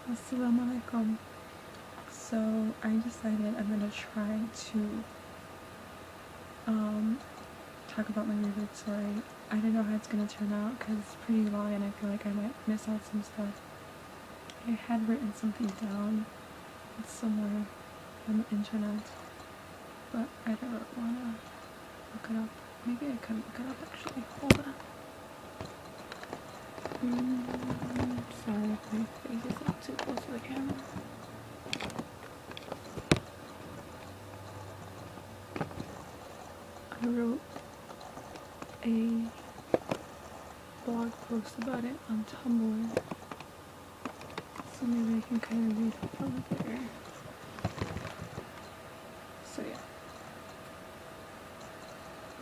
Assalamualaikum. So I decided I'm gonna try to talk about my Revert story. I don't know how it's gonna turn out because it's pretty long and I feel like I might miss out some stuff. I had written something down somewhere on the internet, but I don't wanna look it up. Maybe I could look it up actually. Hold on. Sorry if my face is not too close to the camera. I wrote a blog post about it on Tumblr, so maybe I can kind of read it from there. So yeah.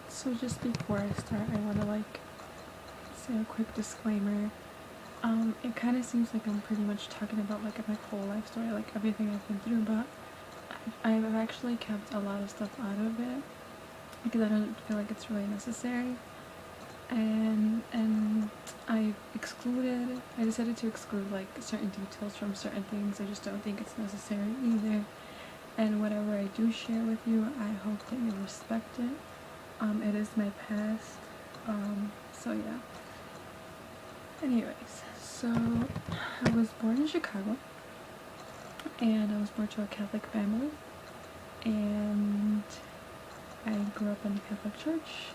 So just before I start, I want to say a quick disclaimer. It kind of seems like I'm pretty much talking about my whole life story, like everything I've been through, but I've actually kept a lot of stuff out of it because I don't feel like it's really necessary. And I decided to exclude like certain details from certain things. I just don't think it's necessary either. And whatever I do share with you, I hope that you respect it. It is my past. So yeah. Anyways, so I was born in Chicago, and I was born to a Catholic family, and I grew up in the Catholic Church,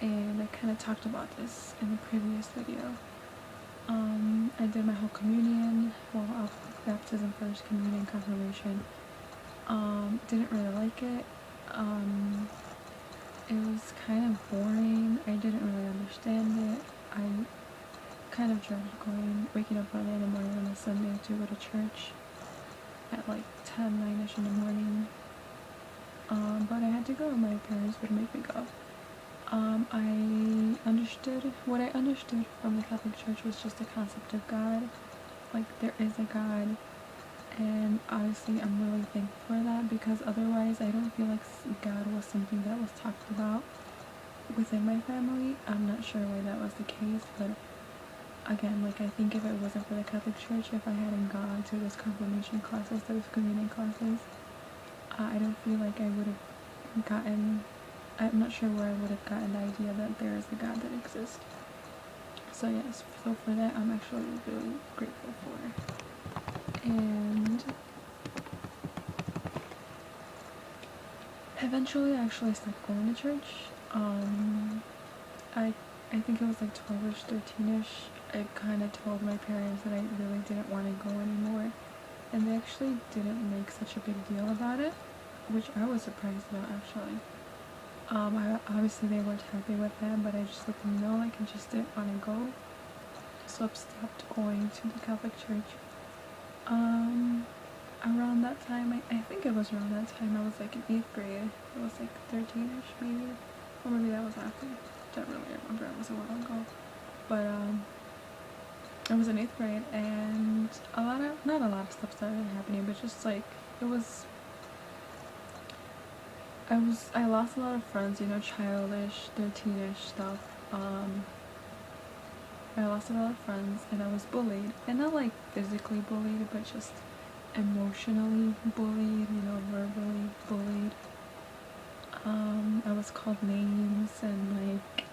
and I kind of talked about this in the previous video. I did my whole communion, baptism first, communion, confirmation. Didn't really like it. It was kind of boring. I didn't really understand it. I kind of dreaded waking up early in the morning on a Sunday to go to church at like 9ish in the morning. But I had to go. My parents would make me go. What I understood from the Catholic Church was just the concept of God. Like, there is a God, and honestly, I'm really thankful for that, because otherwise, I don't feel like God was something that was talked about within my family. I'm not sure why that was the case, but again, like, I think if it wasn't for the Catholic Church, if I hadn't gone to those confirmation classes, those communion classes, I don't feel like I would have gotten, I'm not sure where I would have gotten the idea that there is a God that exists. So yes, so for that, I'm actually really grateful for. And eventually, I actually stopped going to church. I think it was like 12ish, 13ish. I kind of told my parents that I really didn't want to go anymore, and they actually didn't make such a big deal about it, which I was surprised about actually. Obviously they weren't happy with that, but I just let them know like I just didn't want to go, so I stopped going to the Catholic Church. Around that time, I think it was around that time, I was like in 8th grade. It was like 13ish maybe, or maybe that was after. Don't really remember, it was a while ago. But I was in 8th grade, and not a lot of stuff started happening, but just like, I lost a lot of friends, childish, 13ish stuff. I lost a lot of friends, and I was bullied, and not like physically bullied, but just emotionally bullied, verbally bullied. I was called names, and like,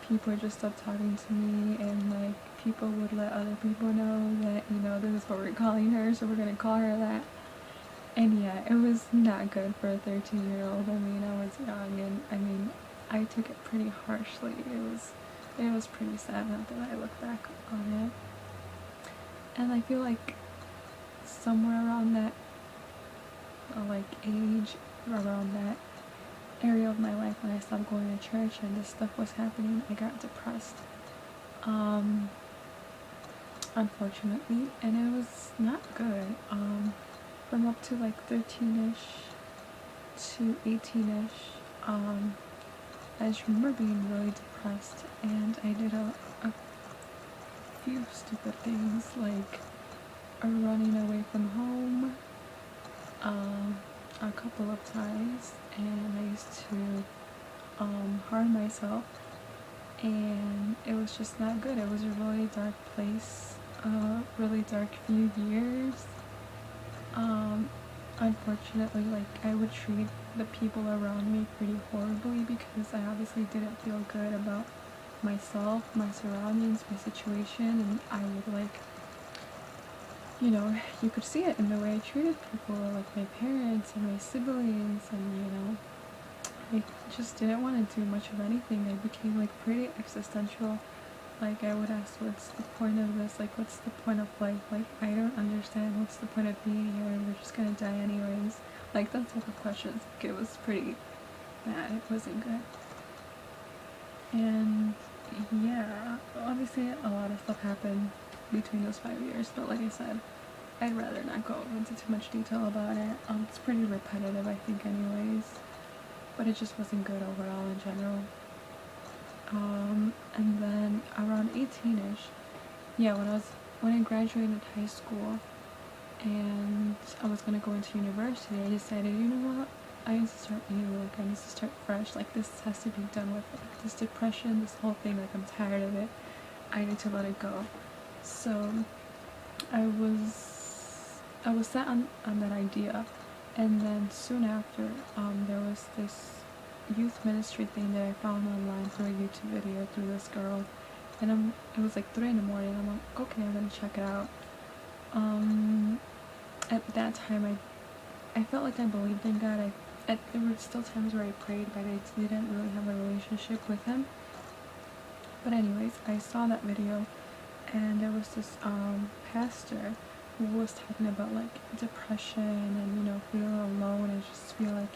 people just stopped talking to me, and like, people would let other people know that, this is what we're calling her, so we're gonna call her that. And yeah, it was not good for a 13-year-old. I was young, and I took it pretty harshly. It was pretty sad now that I look back on it. And I feel like somewhere around that age, around that area of my life when I stopped going to church and this stuff was happening, I got depressed. Unfortunately, and it was not good. From up to like 13ish to 18ish, I just remember being really depressed, and I did a few stupid things, like running away from home a couple of times, and I used to harm myself, and it was just not good. It was a really dark place. a really dark few years. Um, Unfortunately, like, I would treat the people around me pretty horribly because I obviously didn't feel good about myself, my surroundings, my situation, and I would, like, you know, you could see it in the way I treated people, like my parents and my siblings, and, you know, I just didn't want to do much of anything. I became, like, pretty existential. Like, I would ask, what's the point of this? Like, what's the point of life? Like, I don't understand. What's the point of being here? And we're just gonna die anyways. Like, that type of questions. Like, it was pretty bad. It wasn't good. And, yeah, obviously a lot of stuff happened between those 5 years. But like I said, I'd rather not go into too much detail about it. It's pretty repetitive, I think, anyways. But it just wasn't good overall in general. And then around 18ish, yeah, when I graduated high school and I was gonna go into university, I decided, you know what, I need to start new. Like, I need to start fresh. Like, this has to be done with. Like, this depression, this whole thing. Like, I'm tired of it. I need to let it go. So I was set on that idea, and then soon after, there was this youth ministry thing that I found online through a YouTube video through this girl, and it was like 3 in the morning. I'm like, okay, I'm gonna check it out. At that time, I felt like I believed in God. There were still times where I prayed, but I didn't really have a relationship with Him. But anyways, I saw that video, and there was this pastor who was talking about, like, depression and, you know, feeling alone. I just feel like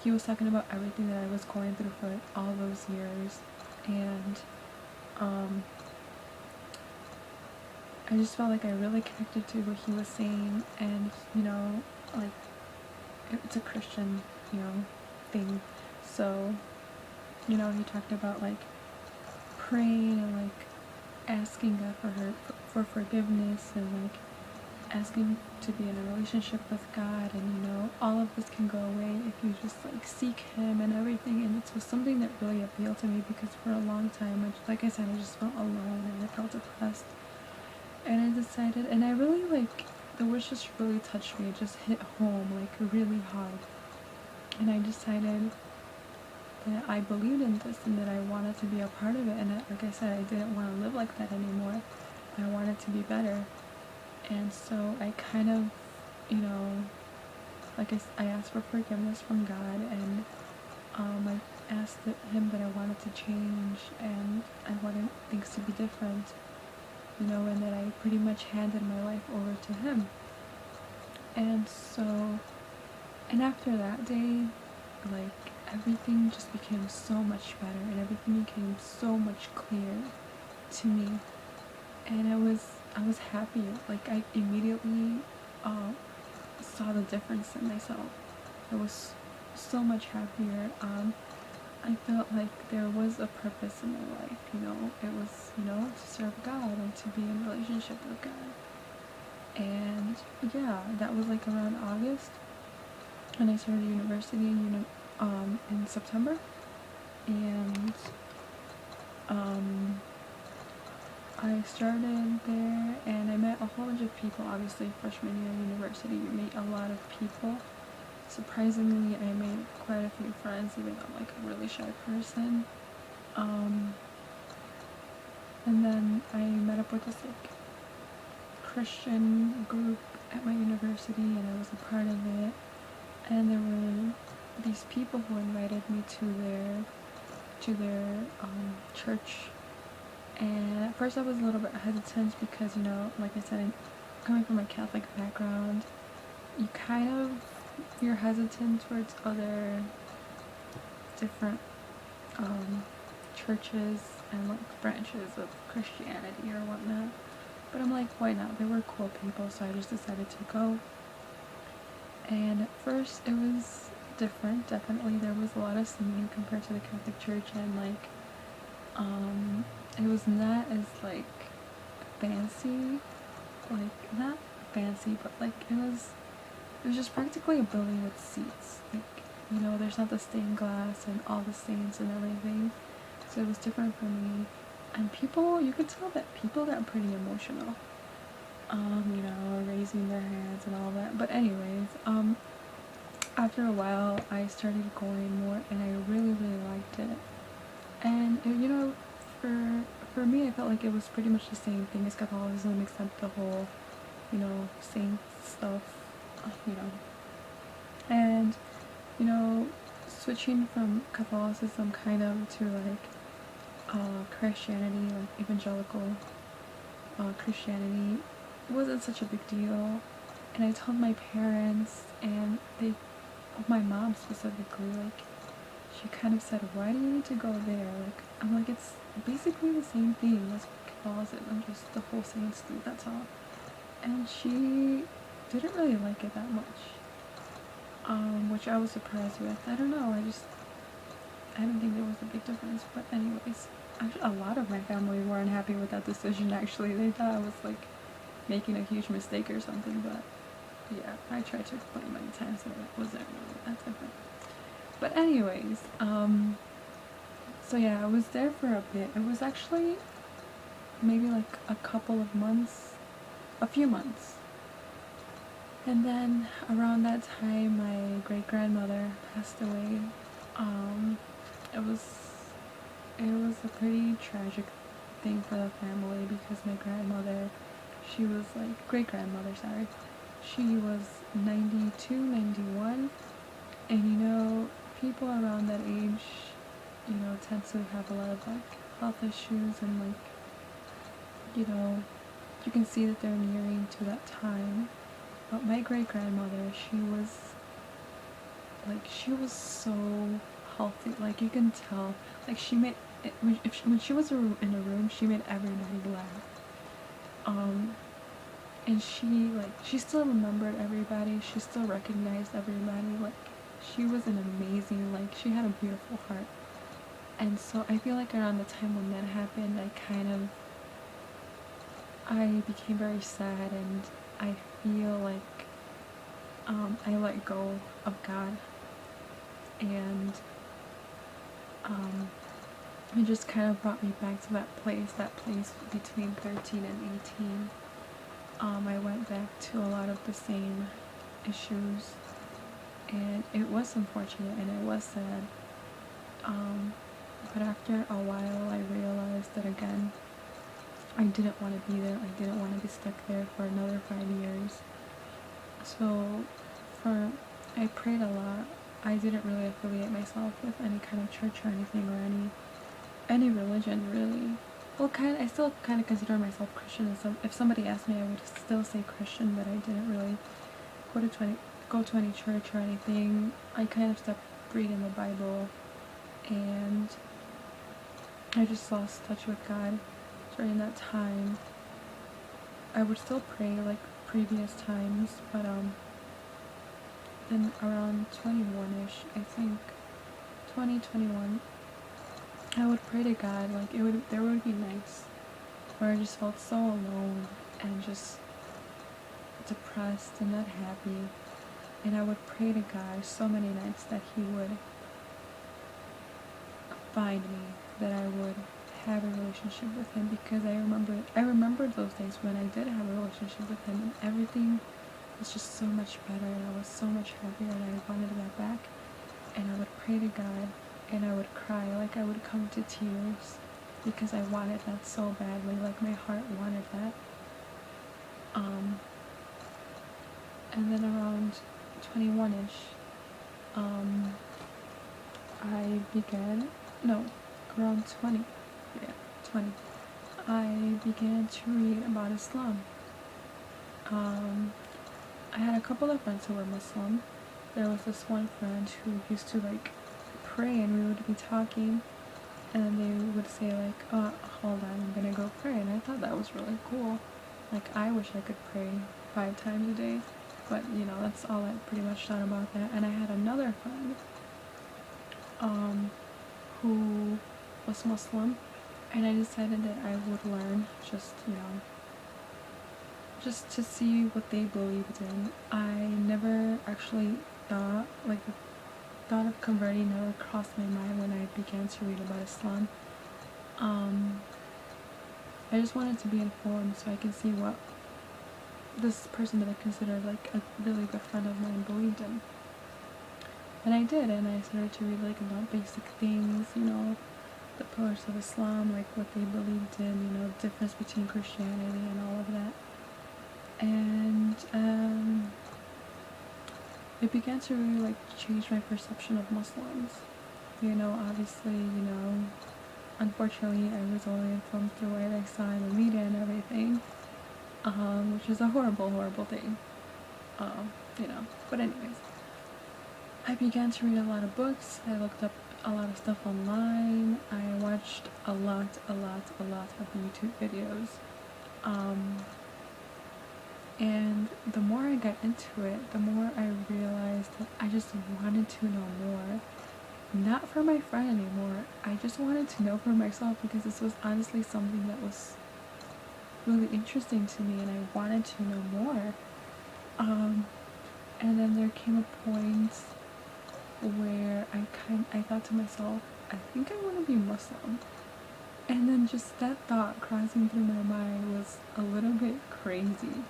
he was talking about everything that I was going through for all those years, and I just felt like I really connected to what he was saying. And, you know, like, it's a Christian, you know, thing. So, you know, he talked about, like, praying and, like, asking God for forgiveness, and, like, asking to be in a relationship with God, and, you know, all of this can go away if you just, like, seek Him and everything. And it was something that really appealed to me because for a long time, like I said, I just felt alone and I felt depressed. And I decided, and I really, like, the words just really touched me. It just hit home, like, really hard. And I decided that I believed in this and that I wanted to be a part of it. And like I said, I didn't want to live like that anymore. I wanted to be better. And so I kind of, you know, like I asked for forgiveness from God, and I asked Him that I wanted to change and I wanted things to be different, you know, and that I pretty much handed my life over to Him. And so, and after that day, like, everything just became so much better, and everything became so much clearer to me. And I was happy. Like, I immediately saw the difference in myself. I was so much happier. I felt like there was a purpose in my life, you know. It was, you know, to serve God and to be in a relationship with God. And yeah, that was like around August. And I started university, in September. And I started there, and I met a whole bunch of people. Obviously, freshman year of university, you meet a lot of people. Surprisingly, I made quite a few friends, even though I'm, like, a really shy person. And then I met up with this, like, Christian group at my university, and I was a part of it. And there were these people who invited me to their church. And at first I was a little bit hesitant because, you know, like I said, coming from a Catholic background, you're hesitant towards other different churches and, like, branches of Christianity or whatnot. But I'm like, why not? They were cool people, so I just decided to go. And at first it was different. Definitely there was a lot of singing compared to the Catholic Church, and, like, it was not as, like, fancy, like, not fancy, but, like, it was just practically a building with seats. Like, you know, there's not the stained glass and all the saints and everything. So it was different for me. And people, you could tell that people got pretty emotional. raising their hands and all that. But anyways, after a while, I started going more, and I really, really liked it. And for me, I felt like it was pretty much the same thing as Catholicism, except the whole, saint stuff, you know. And switching from Catholicism kind of to Christianity, like evangelical Christianity, wasn't such a big deal. And I told my parents, and my mom specifically, she kind of said, "Why do you need to go there?" I'm like, it's basically the same thing as Catholicism, just the whole saints do, that's all. And she didn't really like it that much, which I was surprised with. I don't know, I didn't think there was a big difference. But anyways, a lot of my family were unhappy with that decision, actually. They thought I was making a huge mistake or something, but yeah, I tried to explain many times that it wasn't really that different. But anyways, so yeah, I was there for a bit. It was actually maybe a few months. And then around that time, my great-grandmother passed away. It was a pretty tragic thing for the family, because my grandmother, she was great-grandmother, sorry. She was 92, 91, and people around that age, tend to have a lot of health issues, and you can see that they're nearing to that time. But my great-grandmother, she was so healthy. You can tell. She made when she was in a room, she made everybody laugh. And she still remembered everybody. She still recognized everybody. She was an amazing. She had a beautiful heart. And so I feel around the time when that happened, I became very sad, and I feel I let go of God, and it just kind of brought me back to that place between 13 and 18. I went back to a lot of the same issues, and it was unfortunate and it was sad. But after a while, I realized that again, I didn't want to be there. I didn't want to be stuck there for another 5 years. So I prayed a lot. I didn't really affiliate myself with any kind of church or anything, or any religion, really. Well, I still kind of consider myself Christian, and so if somebody asked me, I would still say Christian, but I didn't really go to any church or anything. I kind of stopped reading the Bible, and I just lost touch with God during that time. I would still pray like previous times, but then around 21ish, I think 2021, I would pray to God. There would be nights where I just felt so alone and just depressed and not happy, and I would pray to God so many nights that He would find me, that I would have a relationship with Him, because I remembered those days when I did have a relationship with Him, and everything was just so much better, and I was so much happier, and I wanted that back. And I would pray to God, and I would cry, I would come to tears, because I wanted that so badly, my heart wanted that. And then around 21ish, I began, no, around 20, yeah, 20, I began to read about Islam. I had a couple of friends who were Muslim. There was this one friend who used to pray, and we would be talking, and they would say oh, hold on, I'm gonna go pray. And I thought that was really cool. I wish I could pray 5 times a day, but that's all I pretty much thought about that. And I had another friend who was Muslim, and I decided that I would learn just to see what they believed in. I never actually thought of converting never crossed my mind when I began to read about Islam. I just wanted to be informed so I can see what this person that I considered like a really good friend of mine believed in. And I did, and I started to read like about basic things, you know, the pillars of Islam, like what they believed in, you know, difference between Christianity and all of that. And it began to really like change my perception of Muslims. You know, obviously, you know, unfortunately I was only informed through what I saw in the media and everything, which is a horrible, horrible thing. You know, but anyways, I began to read a lot of books. I looked up a lot of stuff online. I watched a lot of YouTube videos. And the more I got into it, the more I realized that I just wanted to know more. Not for my friend anymore. I just wanted to know for myself, because this was honestly something that was really interesting to me and I wanted to know more. And then there came a point where I thought to myself, I think I want to be Muslim. And then just that thought crossing through my mind was a little bit crazy,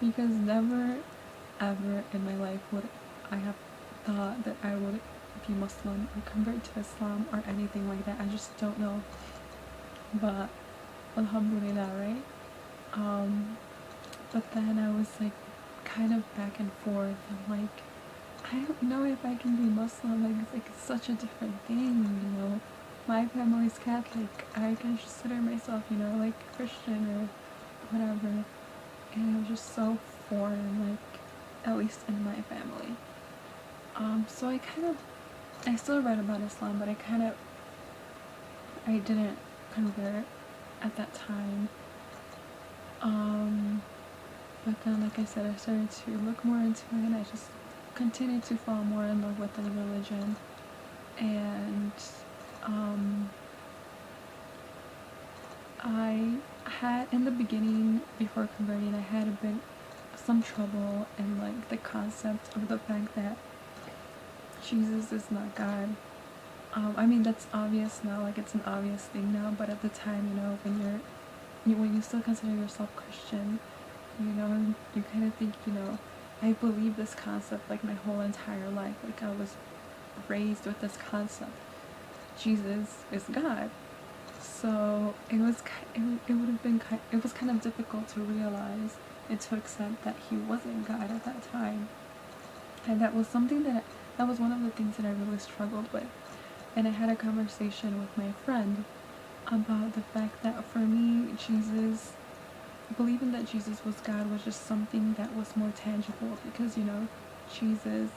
because never ever in my life would I have thought that I would be Muslim or convert to Islam or anything like that. I just don't know. But alhamdulillah, right? But then I was like kind of back and forth. I'm like, I don't know if I can be Muslim. Like it's such a different thing, you know. My family's Catholic. I consider myself, you know, like Christian or whatever. And it was just so foreign, like, at least in my family. So I still read about Islam, but I didn't convert at that time. But then, like I said, I started to look more into it, and I just continued to fall more in love with the religion. And I had, in the beginning, before converting, I had some trouble in like the concept of the fact that Jesus is not God. I mean, that's obvious now, like it's an obvious thing now, but at the time, you know, when you still consider yourself Christian, you know, you kind of think, you know, I believe this concept like my whole entire life. Like I was raised with this concept. Jesus is God. So it was kind of difficult to realize and to accept that he wasn't God at that time. And that was one of the things that I really struggled with. And I had a conversation with my friend about the fact that for me, believing that Jesus was God was just something that was more tangible, because, you know, Jesus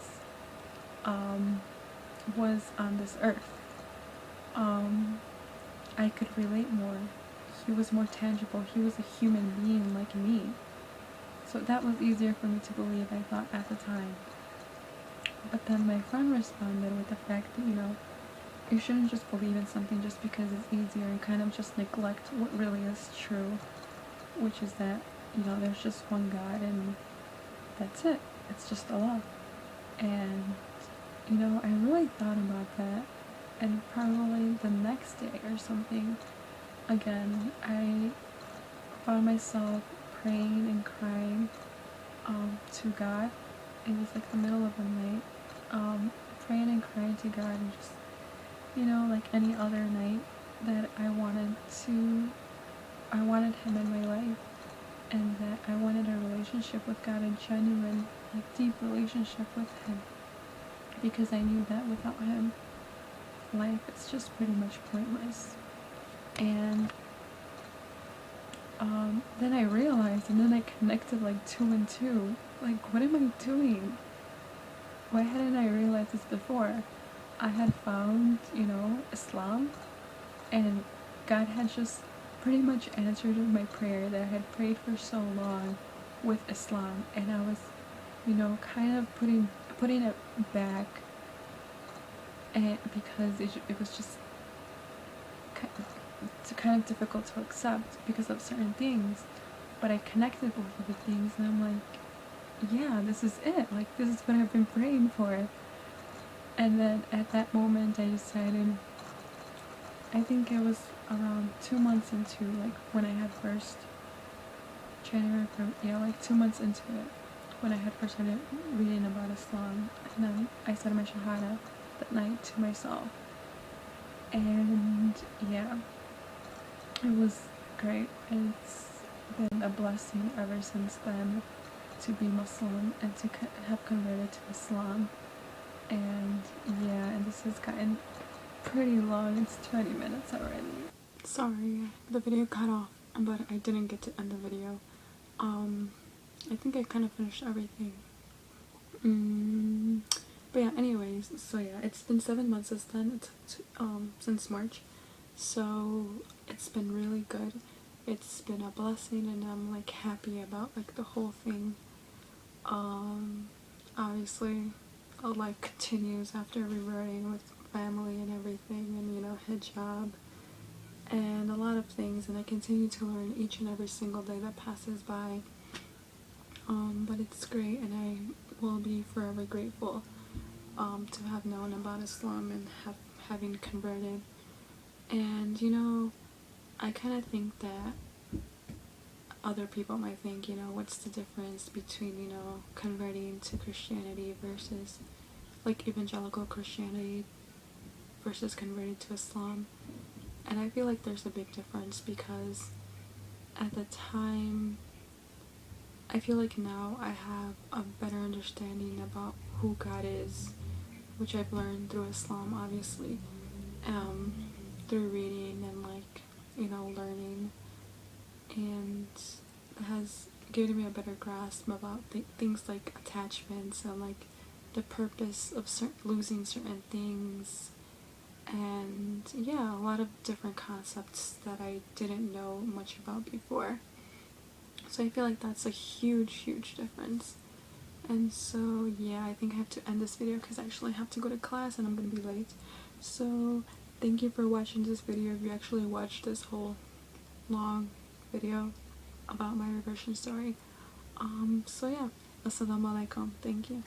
was on this earth. I could relate more. He was more tangible. He was a human being like me. So that was easier for me to believe, I thought, at the time. But then my friend responded with the fact that, you know, you shouldn't just believe in something just because it's easier and kind of just neglect what really is true, which is that, you know, there's just one God and that's it. It's just Allah. And, you know, I really thought about that, and probably the next day or something, again, I found myself praying and crying to God. It was like the middle of the night, praying and crying to God, and just, you know, like any other night, that I wanted him in my life, and that I wanted a relationship with God, a genuine, like, deep relationship with him, because I knew that without him, life is just pretty much pointless. And then I realized, and then I connected like 2 and 2. Like, what am I doing? Why hadn't I realized this before? I had found, you know, Islam, and God had just pretty much answered my prayer that I had prayed for so long with Islam, and I was, you know, kind of putting it back, and because it was just kind of difficult to accept because of certain things. But I connected both of the things, and I'm like, yeah, this is it. Like, this is what I've been praying for. And then at that moment, I decided, I think it was around 2 months into, like, when I had first January, yeah, like 2 months into it, when I had first started reading about Islam, and then I said my Shahada that night to myself. And yeah, it was great. It's been a blessing ever since then to be Muslim and to have converted to Islam. And yeah, and this has gotten pretty long. It's 20 minutes already. Sorry, the video cut off, but I didn't get to end the video. I think I kind of finished everything. But yeah, anyways, so yeah, it's been 7 months since then. It's since March, so it's been really good. It's been a blessing, and I'm like happy about like the whole thing. Obviously, life continues after reverting with family and everything, and you know, hijab and a lot of things, and I continue to learn each and every single day that passes by. But it's great, and I will be forever grateful to have known about Islam and having converted. And you know, I kind of think that other people might think, you know, what's the difference between, you know, converting to Christianity versus like evangelical Christianity versus converting to Islam. And I feel like there's a big difference, because at the time, I feel like now I have a better understanding about who God is, which I've learned through Islam, obviously, through reading and like, you know, learning, and it has given me a better grasp about things like attachments and like the purpose of losing certain things, and yeah, a lot of different concepts that I didn't know much about before. So I feel like that's a huge difference. And so yeah, I think I have to end this video because I actually have to go to class and I'm gonna be late. So thank you for watching this video, if you actually watched this whole long video about my reversion story. So yeah, assalamu alaikum, thank you.